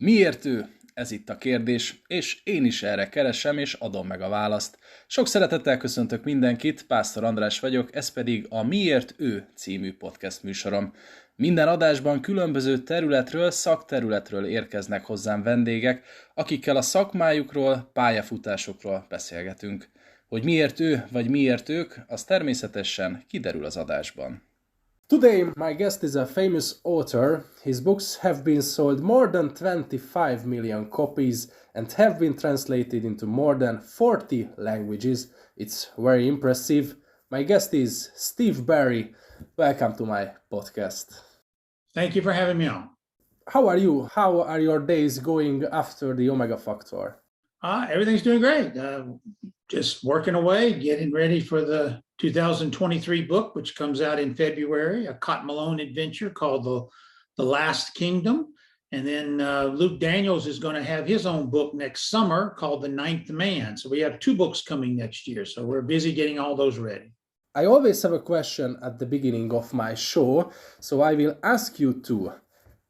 Miért ő? Ez itt a kérdés, és én is erre keresem, és adom meg a választ. Sok szeretettel köszöntök mindenkit, Pásztor András vagyok, ez pedig a Miért ő című podcast műsorom. Minden adásban különböző területről, szakterületről érkeznek hozzám vendégek, akikkel a szakmájukról, pályafutásokról beszélgetünk. Hogy miért ő vagy miért ők, az természetesen kiderül az adásban. Today, my guest is a famous author. His books have been sold more than 25 million copies and have been translated into more than 40 languages. It's very impressive. My guest is Steve Barry. Welcome to my podcast. Thank you for having me on. How are you? How are your days going after the Omega Factor? Everything's doing great. Just working away, getting ready for the 2023 book, which comes out in February, a Cotton Malone adventure called The Last Kingdom. And then Luke Daniels is going to have his own book next summer called The Ninth Man. So we have two books coming next year. So we're busy getting all those ready. I always have a question at the beginning of my show, so I will ask you two.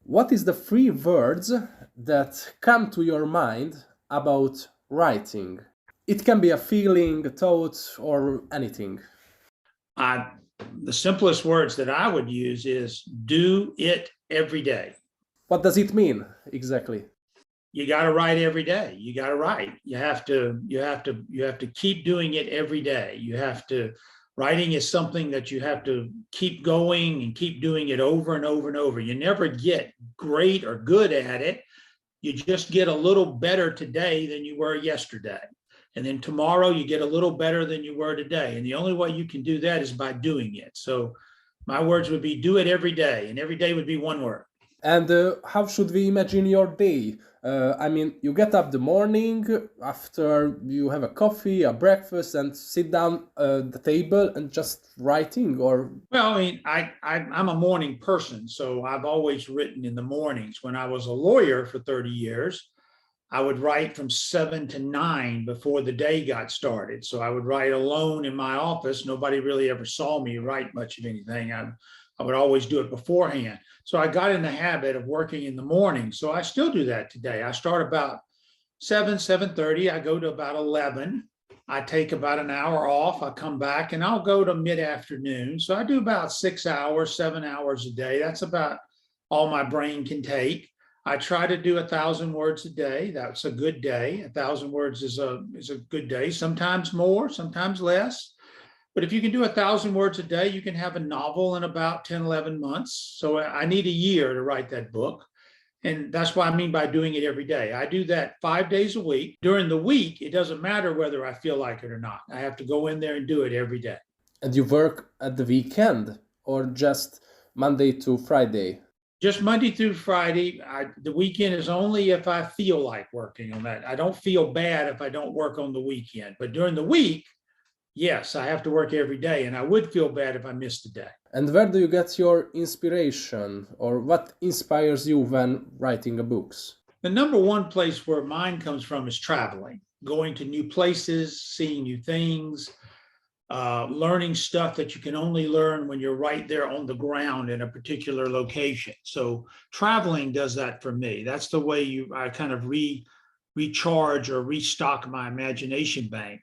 What is the three words that come to your mind about writing? It can be a feeling, a thought, or anything. The simplest words that I would use is do it every day. What does it mean exactly? You got to write every day. You got to write. You have to keep doing it every day. Writing is something that you have to keep going and keep doing it over and over and over. You never get great or good at it. You just get a little better today than you were yesterday. And then tomorrow you get a little better than you were today. And the only way you can do that is by doing it. So my words would be do it every day. And every day would be one word. And how should we imagine your day? You get up the morning after you have a coffee, a breakfast, and sit down at the table and just writing, or? Well, I'm a morning person, so I've always written in the mornings. When I was a lawyer for 30 years, I would write from 7 to 9 before the day got started. So I would write alone in my office. Nobody really ever saw me write much of anything. I would always do it beforehand. So I got in the habit of working in the morning. So I still do that today. I start about 7:30. I go to about 11. I take about an hour off. I come back and I'll go to mid-afternoon. So I do about 6 hours, 7 hours a day. That's about all my brain can take. I try to do 1,000 words a day. That's a good day. 1,000 words is a good day. Sometimes more, sometimes less. But if you can do 1,000 words a day, you can have a novel in about 10, 11 months. So I need a year to write that book. And that's what I mean by doing it every day. I do that 5 days a week. During the week, it doesn't matter whether I feel like it or not. I have to go in there and do it every day. And you work at the weekend or just Monday to Friday? Just Monday through Friday. The weekend is only if I feel like working on that. I don't feel bad if I don't work on the weekend. But during the week, yes, I have to work every day, and I would feel bad if I missed a day. And where do you get your inspiration, or what inspires you when writing books? The number one place where mine comes from is traveling, going to new places, seeing new things, learning stuff that you can only learn when you're right there on the ground in a particular location. So traveling does that for me. That's the way I kind of recharge or restock my imagination bank.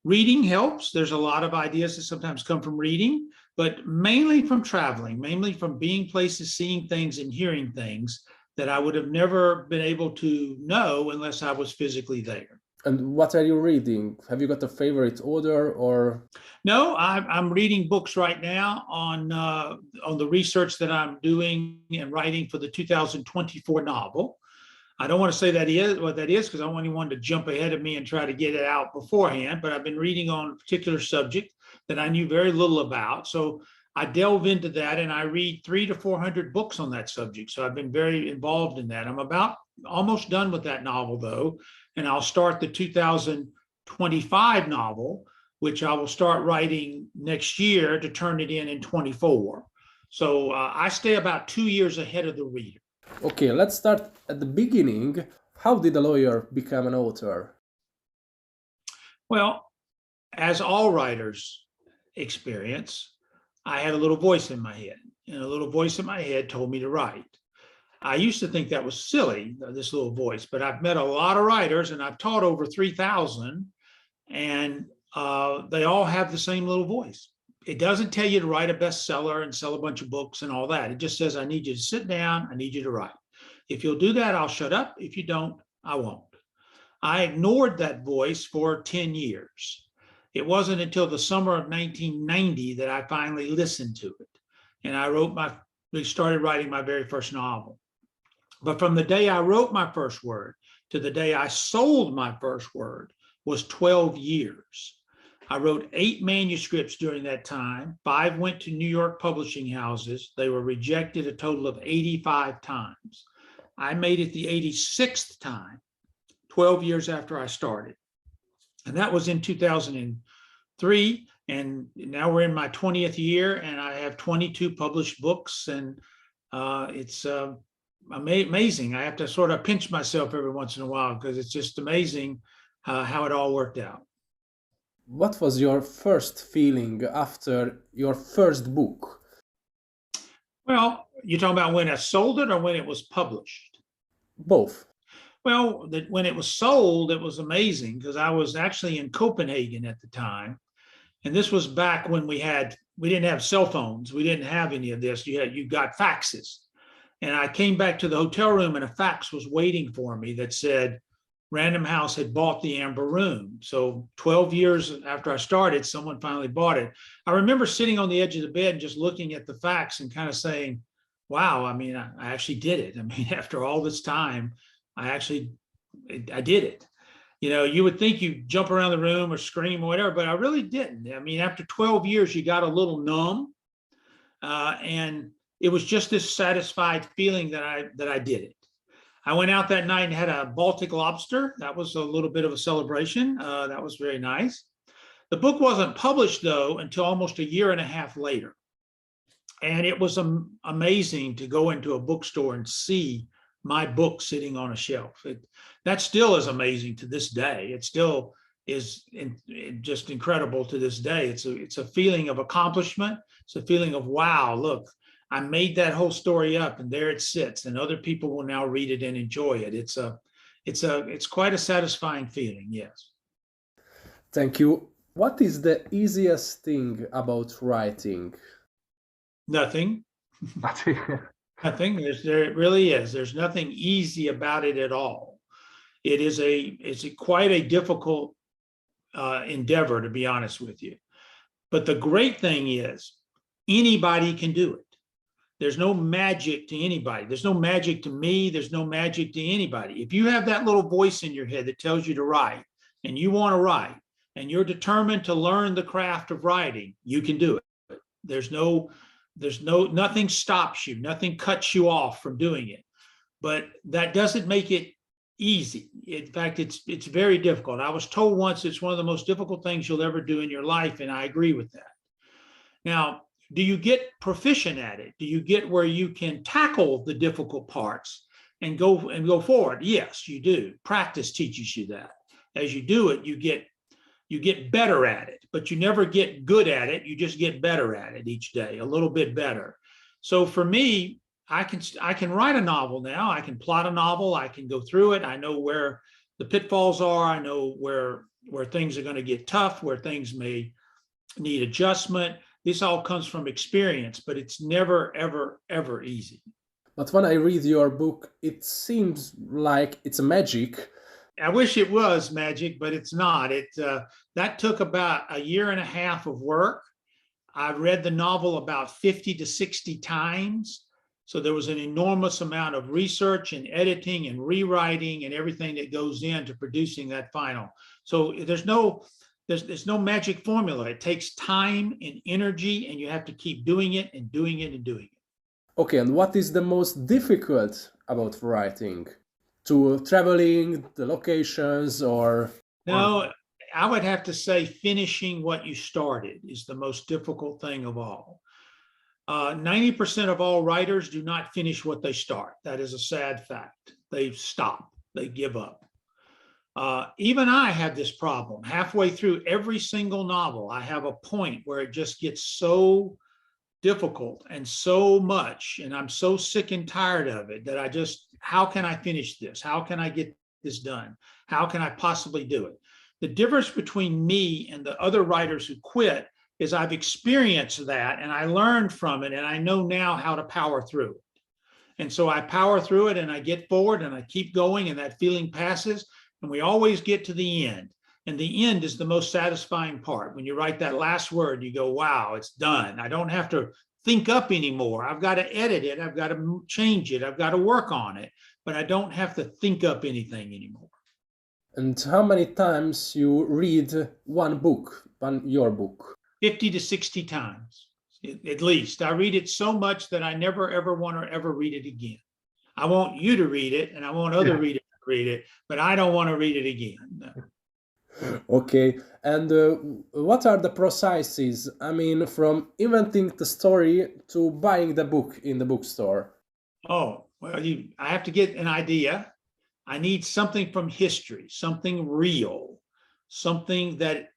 Reading helps. There's a lot of ideas that sometimes come from reading, but mainly from traveling, mainly from being places, seeing things and hearing things that I would have never been able to know unless I was physically there. And what are you reading? Have you got a favorite author or? No, I'm reading books right now on the research that I'm doing and writing for the 2024 novel. I don't want to say what that is because I don't want anyone to jump ahead of me and try to get it out beforehand, but I've been reading on a particular subject that I knew very little about. So I delve into that and I read 300 to 400 books on that subject. So I've been very involved in that. I'm about almost done with that novel though. And I'll start the 2025 novel, which I will start writing next year to turn it in 24. So I stay about 2 years ahead of the reader. Okay, let's start at the beginning. How did a lawyer become an author? Well, as all writers experience, I had a little voice in my head, and a little voice in my head told me to write. I used to think that was silly, this little voice, but I've met a lot of writers and I've taught over 3,000, and they all have the same little voice. It doesn't tell you to write a bestseller and sell a bunch of books and all that. It just says, I need you to sit down. I need you to write. If you'll do that, I'll shut up. If you don't, I won't. I ignored that voice for 10 years. It wasn't until the summer of 1990 that I finally listened to it. And I started writing my very first novel. But from the day I wrote my first word to the day I sold my first word was 12 years. I wrote 8 manuscripts during that time. 5 went to New York publishing houses. They were rejected a total of 85 times. I made it the 86th time, 12 years after I started. And that was in 2003. And now we're in my 20th year, and I have 22 published books. And it's amazing. I have to sort of pinch myself every once in a while because it's just amazing how it all worked out. What was your first feeling after your first book? Well, you're talking about when I sold it or when it was published? Both. Well, when it was sold, it was amazing because I was actually in Copenhagen at the time. And this was back when we didn't have cell phones. We didn't have any of this. You got faxes. And I came back to the hotel room and a fax was waiting for me that said, Random House had bought the Amber Room. So 12 years after I started, someone finally bought it. I remember sitting on the edge of the bed and just looking at the fax and kind of saying, wow, I mean, I actually did it. I mean, after all this time, I did it. You know, you would think you jump around the room or scream or whatever, but I really didn't. I mean, after 12 years, you got a little numb. And it was just this satisfied feeling that I did it. I went out that night and had a Baltic lobster. That was a little bit of a celebration. That was very nice. The book wasn't published, though, until almost a year and a half later. And it was amazing to go into a bookstore and see my book sitting on a shelf. That still is amazing to this day. It still is just incredible to this day. It's a feeling of accomplishment. It's a feeling of, wow, look, I made that whole story up and there it sits and other people will now read it and enjoy it. It's quite a satisfying feeling. Yes. Thank you. What is the easiest thing about writing? Nothing. Nothing. Nothing. It really is. There's nothing easy about it at all. It's quite a difficult endeavor, to be honest with you. But the great thing is anybody can do it. There's no magic to anybody. There's no magic to me. There's no magic to anybody. If you have that little voice in your head that tells you to write and you want to write and you're determined to learn the craft of writing, you can do it. Nothing stops you. Nothing cuts you off from doing it. But that doesn't make it easy. In fact, it's very difficult. I was told once it's one of the most difficult things you'll ever do in your life, and I agree with that. Now, do you get proficient at it? Do you get where you can tackle the difficult parts and go forward? Yes, you do. Practice teaches you that. As you do it, you get better at it, but you never get good at it. You just get better at it each day, a little bit better. So for me, I can write a novel now. I can plot a novel. I can go through it. I know where the pitfalls are. I know where things are going to get tough, where things may need adjustment. This all comes from experience, but it's never, ever, ever easy. But when I read your book, it seems like it's a magic. I wish it was magic, but it's not. That took about a year and a half of work. I read the novel about 50 to 60 times. So there was an enormous amount of research and editing and rewriting and everything that goes into producing that final. So there's no magic formula. It takes time and energy, and you have to keep doing it and doing it and doing it. Okay, and what is the most difficult about writing? To traveling, the locations, or? No, I would have to say finishing what you started is the most difficult thing of all. 90% of all writers do not finish what they start. That is a sad fact. They stop. They give up. Even I have this problem. Halfway through every single novel, I have a point where it just gets so difficult and so much, and I'm so sick and tired of it that how can I finish this? How can I get this done? How can I possibly do it? The difference between me and the other writers who quit is I've experienced that and I learned from it, and I know now how to power through it. And so I power through it and I get forward and I keep going, and that feeling passes, and we always get to the end. And the end is the most satisfying part. When you write that last word, you go, wow, it's done. I don't have to think up anymore. I've got to edit it. I've got to change it. I've got to work on it, but I don't have to think up anything anymore. And how many times you read your book? 50 to 60 times, at least. I read it so much that I never, ever want to ever read it again. I want you to read it and I want other readers to read it, but I don't want to read it again. No. Okay, and what are the processes? I mean, from inventing the story to buying the book in the bookstore? Oh, well, I have to get an idea. I need something from history, something real, something that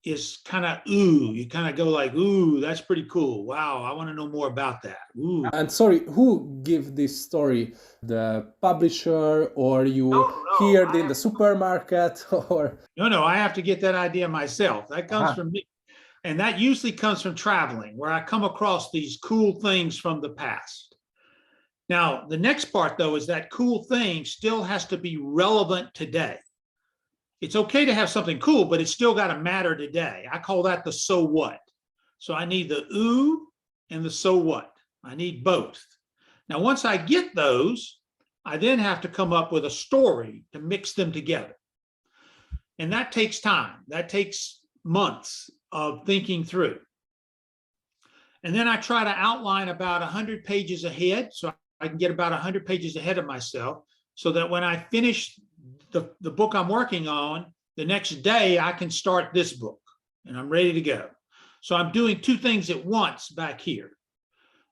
is kind of, ooh, you kind of go like, ooh, that's pretty cool. Wow, I want to know more about that. Ooh. And sorry, who give this story? The publisher, or you heard in the supermarket, or? No, I have to get that idea myself. That comes from me. And that usually comes from traveling, where I come across these cool things from the past. Now, the next part, though, is that cool thing still has to be relevant today. It's okay to have something cool, but it's still got to matter today. I call that the so what. So I need the ooh and the so what. I need both. Now, once I get those, I then have to come up with a story to mix them together. And that takes time. That takes months of thinking through. And then I try to outline about 100 pages ahead, so I can get about 100 pages ahead of myself, so that when I finish the book I'm working on, the next day I can start this book and I'm ready to go. So I'm doing two things at once back here.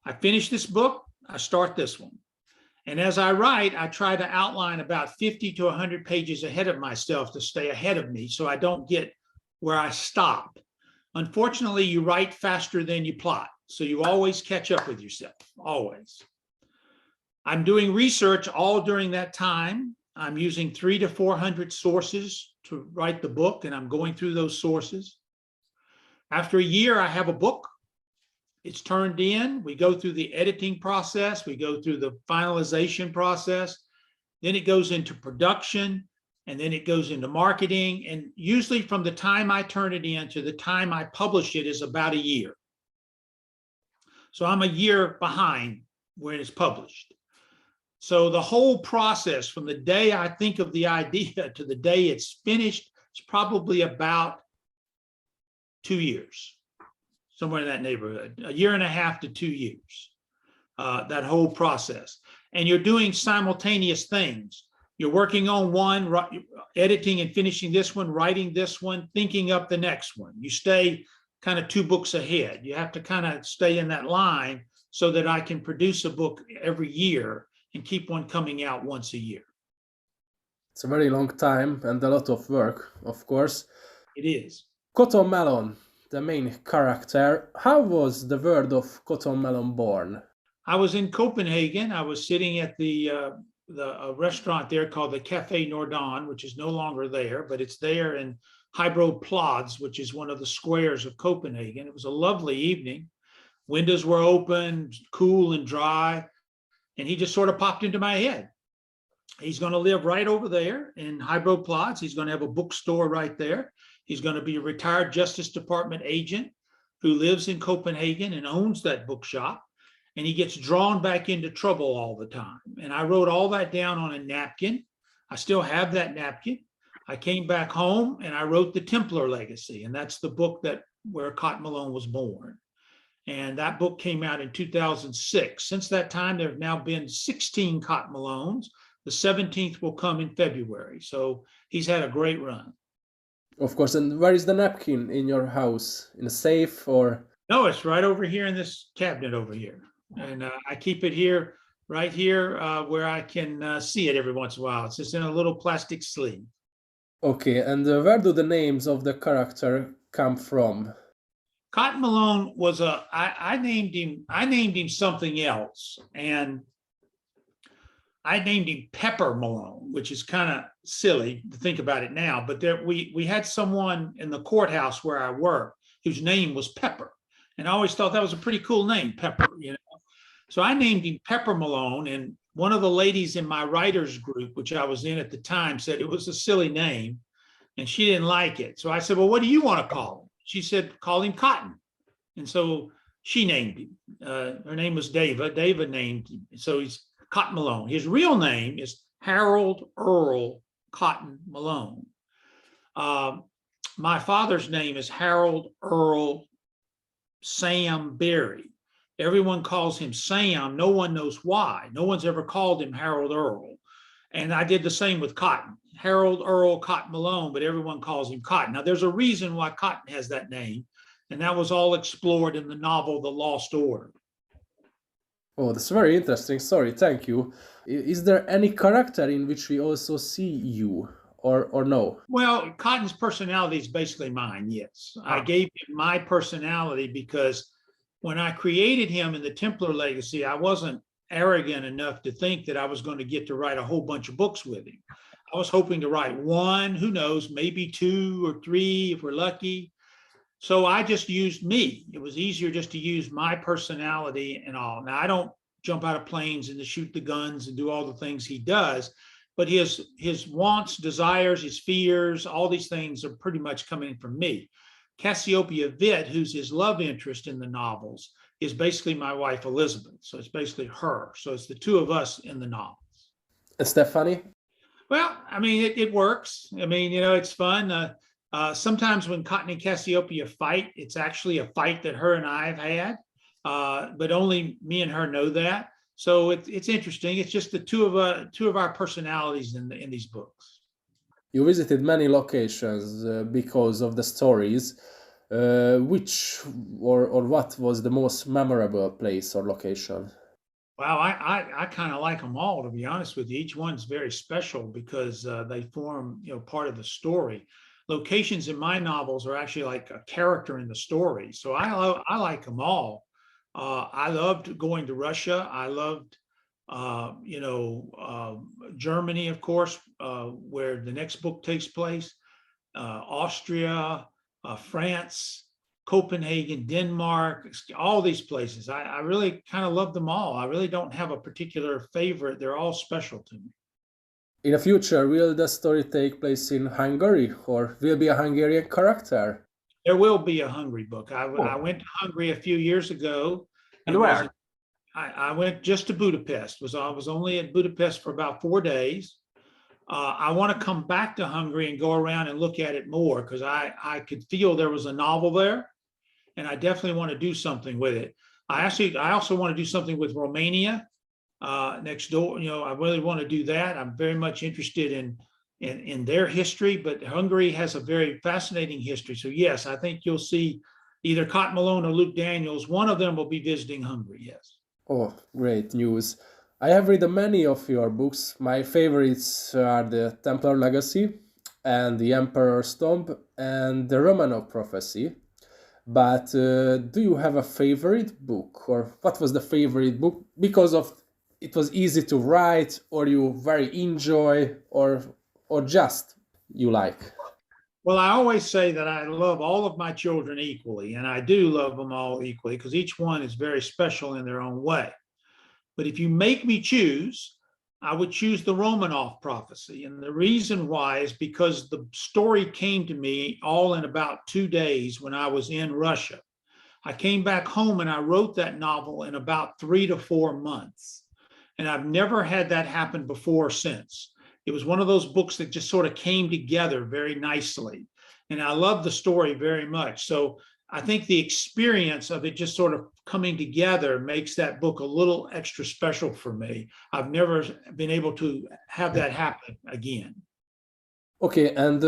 I finish this book, I start this one. And as I write, I try to outline about 50 to 100 pages ahead of myself to stay ahead of me so I don't get where I stop. Unfortunately, you write faster than you plot, so you always catch up with yourself, always. I'm doing research all during that time. I'm using 300 to 400 sources to write the book, and I'm going through those sources. After a year, I have a book. It's turned in. We go through the editing process. We go through the finalization process. Then it goes into production, and then it goes into marketing. And usually from the time I turn it in to the time I publish it is about a year. So I'm a year behind when it's published. So the whole process from the day I think of the idea to the day it's finished is probably about 2 years, somewhere in that neighborhood, a year and a half to 2 years, that whole process. And you're doing simultaneous things. You're working on one, editing and finishing this one, writing this one, thinking up the next one. You stay kind of 2 books ahead. You have to kind of stay in that line so that I can produce a book every year and keep one coming out once a year. It's a very long time and a lot of work, of course. It is. Cotton Malone, the main character. How was the world of Cotton Malone born? I was in Copenhagen. I was sitting at the restaurant there called the Café Nordon, which is no longer there, but it's there in Hybro Plads, which is one of the squares of Copenhagen. It was a lovely evening. Windows were open, cool and dry. And he just sort of popped into my head. He's going to live right over there in Hybro Plads. He's going to have a bookstore right there. He's going to be a retired Justice Department agent who lives in Copenhagen and owns that bookshop. And he gets drawn back into trouble all the time. And I wrote all that down on a napkin. I still have that napkin. I came back home and I wrote The Templar Legacy. And that's the book where Cotton Malone was born. And that book came out in 2006. Since that time, there have now been 16 Cotton Malones. The 17th will come in February. So he's had a great run. Of course. And where is the napkin in your house? In a safe or? No, it's right over here in this cabinet over here. And I keep it here, right here, where I can see it every once in a while. It's just in a little plastic sleeve. Okay. And where do the names of the character come from? Cotton Malone was I named him something else. And I named him Pepper Malone, which is kind of silly to think about it now. But we had someone in the courthouse where I worked whose name was Pepper. And I always thought that was a pretty cool name, Pepper, you know. So I named him Pepper Malone. And one of the ladies in my writers group, which I was in at the time, said it was a silly name. And she didn't like it. So I said, well, what do you want to call him? She said, call him Cotton. And so she named him. Her name was Dava. Dava named him. So he's Cotton Malone. His real name is Harold Earl Cotton Malone. My father's name is Harold Earl Sam Berry. Everyone calls him Sam. No one knows why. No one's ever called him Harold Earl. And I did the same with Cotton. Harold Earl Cotton Malone, but everyone calls him Cotton. Now, there's a reason why Cotton has that name, and that was all explored in the novel The Lost Order. Oh, that's very interesting. Sorry, thank you. Is there any character in which we also see you, or no? Well, Cotton's personality is basically mine, yes. I gave him my personality because when I created him in the Templar Legacy, I wasn't arrogant enough to think that I was going to get to write a whole bunch of books with him. I was hoping to write one, who knows, maybe 2 or 3 if we're lucky. So I just used me. It was easier just to use my personality and all. Now, I don't jump out of planes and to shoot the guns and do all the things he does, but his wants, desires, his fears, all these things are pretty much coming from me. Cassiopeia Witt, who's his love interest in the novels, is basically my wife, Elizabeth. So it's basically her. So it's the two of us in the novels. Is that funny? Well, I mean, it works. I mean, you know, it's fun. Sometimes when Cotton and Cassiopeia fight, it's actually a fight that her and I have had, but only me and her know that. So it's interesting. It's just the two of our personalities in these books. You visited many locations because of the stories. Which or what was the most memorable place or location? Wow, I kind of like them all, to be honest with you. Each one's very special because they form, you know, part of the story. Locations in my novels are actually like a character in the story. So I like them all. I loved going to Russia. I loved, Germany, of course, where the next book takes place, Austria, France, Copenhagen, Denmark, all these places. I really kind of love them all. I really don't have a particular favorite. They're all special to me. In the future, will the story take place in Hungary or will be a Hungarian character? There will be a Hungary book. I went to Hungary a few years ago. And where? I went just to Budapest. I was only at Budapest for about 4 days. I want to come back to Hungary and go around and look at it more because I could feel there was a novel there, and I definitely want to do something with it. I also want to do something with Romania next door. You know, I really want to do that. I'm very much interested in their history, but Hungary has a very fascinating history. So yes, I think you'll see either Cotton Malone or Luke Daniels. One of them will be visiting Hungary. Yes. Oh, great news. I have read many of your books. My favorites are the Templar Legacy and the Emperor's Tomb and the Romanov Prophecy. But do you have a favorite book, or what was the favorite book? Because of it was easy to write, or you very enjoy, or just you like? Well, I always say that I love all of my children equally, and I do love them all equally because each one is very special in their own way. But if you make me choose, I would choose the Romanov Prophecy. And the reason why is because the story came to me all in about 2 days when I was in Russia. I came back home and I wrote that novel in about 3 to 4 months. And I've never had that happen before or since. It was one of those books that just sort of came together very nicely. And I love the story very much. So I think the experience of it just sort of coming together makes that book a little extra special for me. I've never been able to have that happen again. Okay, and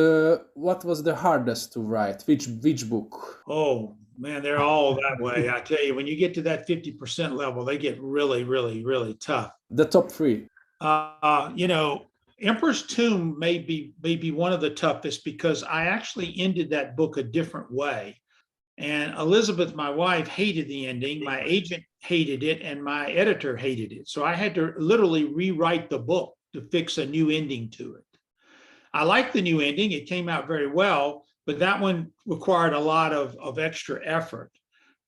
what was the hardest to write? Which book? Oh, man, they're all that way. I tell you, when you get to that 50% level, they get really, really, really tough. The top 3. Emperor's Tomb may be one of the toughest because I actually ended that book a different way. And Elizabeth, my wife, hated the ending. My agent hated it, and my editor hated it. So I had to literally rewrite the book to fix a new ending to it. I liked the new ending. It came out very well, but that one required a lot of extra effort.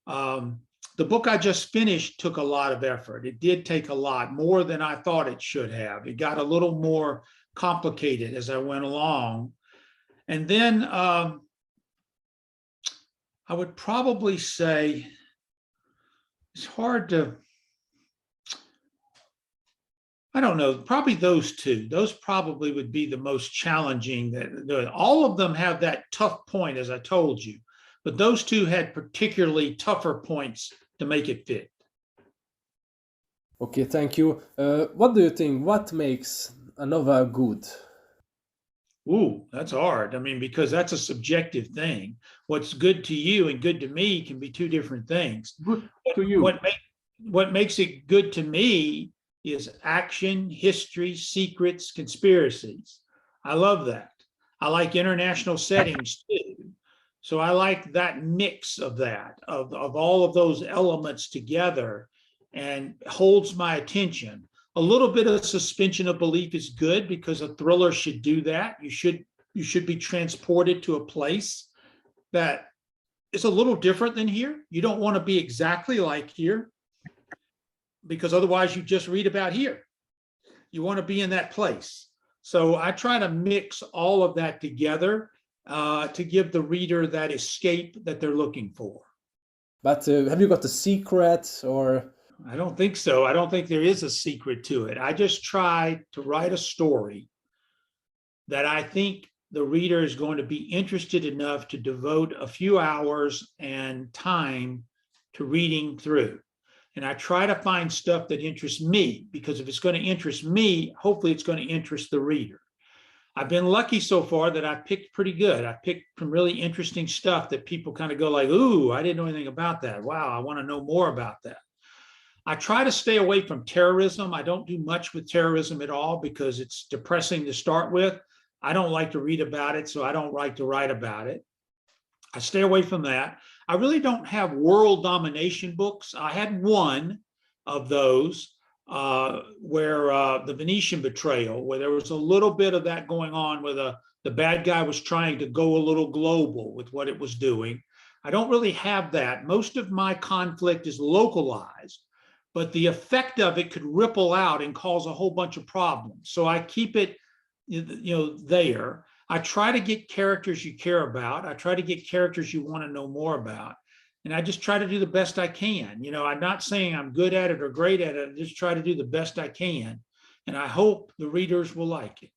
The book I just finished took a lot of effort. It did take a lot, more than I thought it should have. It got a little more complicated as I went along. And then I would probably say it's hard to, I don't know, probably those two. Those probably would be the most challenging. All of them have that tough point, as I told you, but those two had particularly tougher points to make it fit. Okay, thank you. What do you think? What makes a novel good? Ooh, that's hard. I mean, because that's a subjective thing. What's good to you and good to me can be two different things. Good to you. What makes it good to me is action, history, secrets, conspiracies. I love that. I like international settings too. So I like that mix of that, of all of those elements together, and holds my attention. A little bit of suspension of belief is good, because a thriller should do that. You should be transported to a place that is a little different than here. You don't want to be exactly like here, because otherwise you just read about here. You want to be in that place. So I try to mix all of that together to give the reader that escape that they're looking for. But have you got a secret, or? I don't think so. I don't think there is a secret to it. I just try to write a story that I think the reader is going to be interested enough to devote a few hours and time to reading through. And I try to find stuff that interests me, because if it's going to interest me, hopefully it's going to interest the reader. I've been lucky so far that I picked pretty good. I picked some really interesting stuff that people kind of go like, ooh, I didn't know anything about that. Wow, I want to know more about that. I try to stay away from terrorism. I don't do much with terrorism at all, because it's depressing to start with. I don't like to read about it, so I don't like to write about it. I stay away from that. I really don't have world domination books. I had one of those where the Venetian betrayal, where there was a little bit of that going on, where the bad guy was trying to go a little global with what it was doing. I don't really have that. Most of my conflict is localized, but the effect of it could ripple out and cause a whole bunch of problems. So I keep it, there. I try to get characters you care about. I try to get characters you want to know more about. And I just try to do the best I can. I'm not saying I'm good at it or great at it. I just try to do the best I can. And I hope the readers will like it.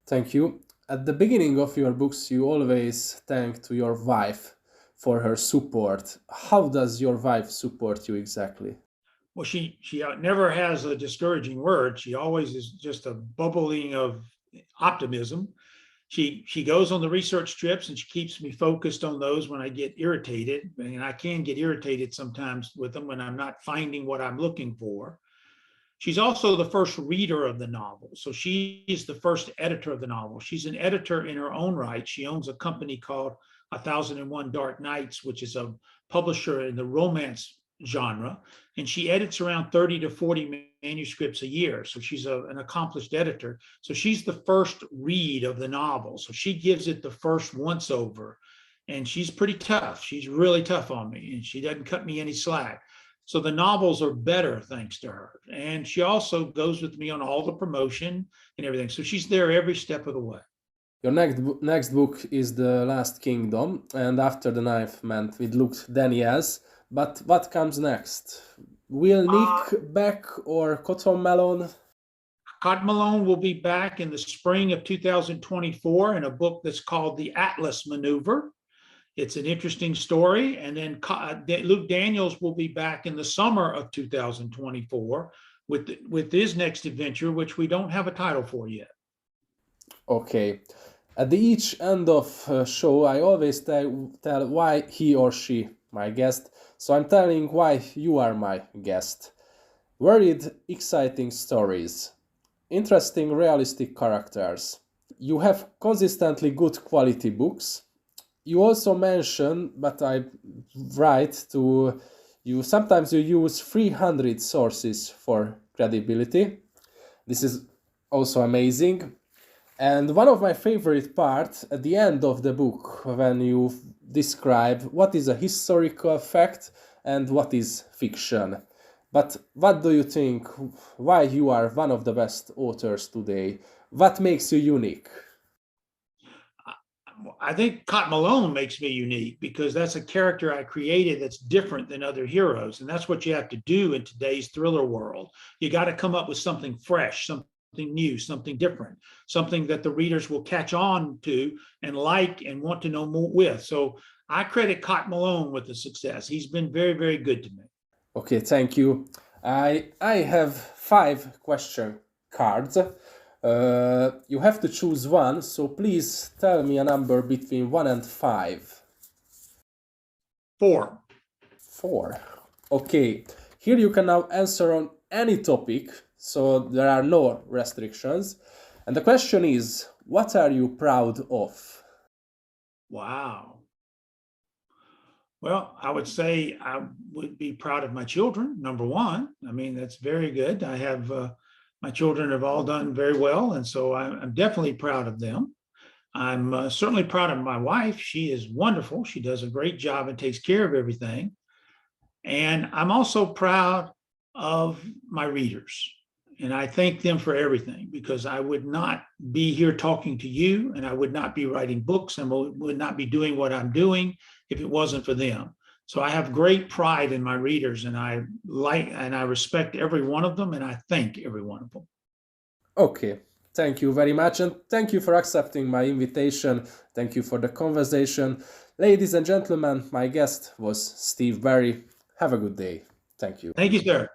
Thank you. At the beginning of your books, you always thank to your wife for her support. How does your wife support you exactly? Well, she never has a discouraging word. She always is just a bubbling of optimism. She goes on the research trips, and she keeps me focused on those when I get irritated. And I can get irritated sometimes with them when I'm not finding what I'm looking for. She's also the first reader of the novel. So she's the first editor of the novel. She's an editor in her own right. She owns a company called 1001 Dark Nights, which is a publisher in the romance genre, and she edits around 30 to 40 manuscripts a year. So she's an accomplished editor. So she's the first read of the novel. So she gives it the first once over, and she's pretty tough. She's really tough on me, and she doesn't cut me any slack. So the novels are better thanks to her. And she also goes with me on all the promotion and everything. So she's there every step of the way. Your next book is The Last Kingdom, and After the Ninth Man with Luke Daniels. But what comes next? Will Nick back, or Cotton Malone? Cotton Malone will be back in the spring of 2024 in a book that's called The Atlas Maneuver. It's an interesting story. And then Luke Daniels will be back in the summer of 2024 with his next adventure, which we don't have a title for yet. Okay. At the each end of show, I always tell why he or she my guest. So I'm telling why you are my guest. Varied, exciting stories. Interesting, realistic characters. You have consistently good quality books. You also mention, but I write to you. Sometimes you use 300 sources for credibility. This is also amazing. And one of my favorite parts at the end of the book, when you describe what is a historical fact and what is fiction. But what do you think? Why you are one of the best authors today? What makes you unique? I think Cotton Malone makes me unique because that's a character I created that's different than other heroes. And that's what you have to do in today's thriller world. You got to come up with something fresh, something new, something different, something that the readers will catch on to and like and want to know more with. So I credit Cotton Malone with the success. He's been very, very good to me. Okay, thank you. I have 5 question cards. You have to choose one, so please tell me a number between 1 and 5. 4. 4. Okay, here you can now answer on any topic, so there are no restrictions. And the question is, what are you proud of? Wow. Well, I would say I would be proud of my children, number one. I mean, that's very good. I have, my children have all done very well, and so I'm definitely proud of them. I'm certainly proud of my wife. She is wonderful. She does a great job and takes care of everything. And I'm also proud of my readers. And I thank them for everything, because I would not be here talking to you, and I would not be writing books, and would not be doing what I'm doing if it wasn't for them. So I have great pride in my readers, and I like and I respect every one of them, and I thank every one of them. Okay, thank you very much, and thank you for accepting my invitation. Thank you for the conversation. Ladies and gentlemen, my guest was Steve Berry. Have a good day. Thank you. Thank you, sir.